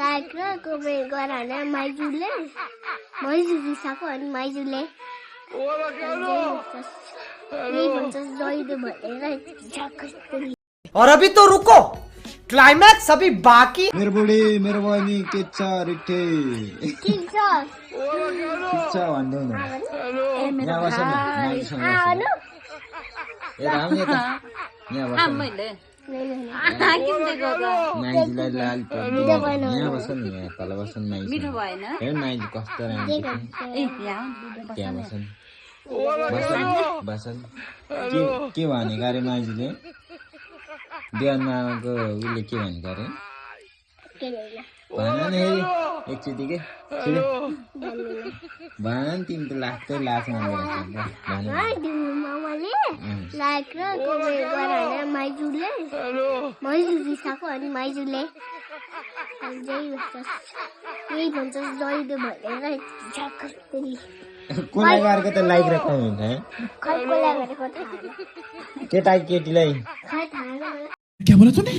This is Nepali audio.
लाइक र कमेन्ट गर भने माइजूले माइजू जिसाको अनि माइजूले यही भन्छ जहिले भनेर झक्कसरी। और अभी तो रुको, क्लाइमैक्स अभी बाकी। मेरो बुढी मेरो बहिनी के छ रिठे ठीक छ भन्दै न यहाँ बस न माइसँग राम यता यहाँ बस माइजूलाई लाल यहाँ बस नि यहाँ तल बस न माइज हेर माइज कस्तो राम्रो त्यहाँ बसन के भनेको अरे माइजूले बिहानमा आमाको उसले के भनेको अरे भन नि एकचोटि के भन नि तिमी त लाग्दै लाग्छ मामाले लाइक र कमेन्ट गर भने माइजूले माइजू जिसाको अनि माइजूले यही भन्छ जहिले भनेर झक्कसरी। कसलाई गरेको त लाइक र कमेन्ट है कसलाई गरेको थाहा केटा केटीलाई खै थाहा क्या बोला तूने?